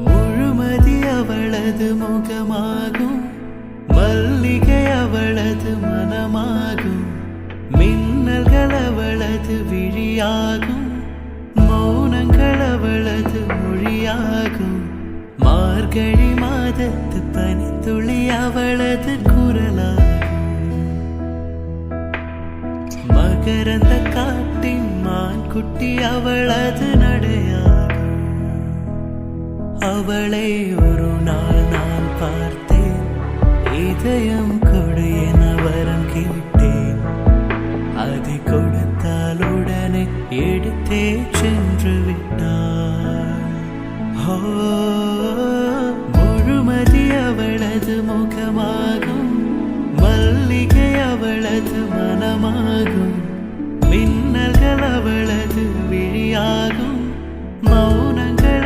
முழுமதி அவளது முகமாகும், மல்லிகை அவளது மனமாகும், மின்னல்கள் அவளது விழியாகும், மௌனங்கள் அவளது மொழியாகும், மார்கழி மாதத்து பனித்துளி அவளது குரலாகும், மகரந்த காட்டின் மான் குட்டி அவளது நடையாகும். அவளை ஒரு நாள் நான் பார்த்தேன், இதயம் கொடு என வரம் கேட்டேன். அதை கொடுத்தால் உடனே எடுத்தே சென்று விட்டாள். முழுமதி அவளது முகமாகும், மல்லிகை அவளது மனமாகும், மின்னல்கள் அவளது விழியாகும்,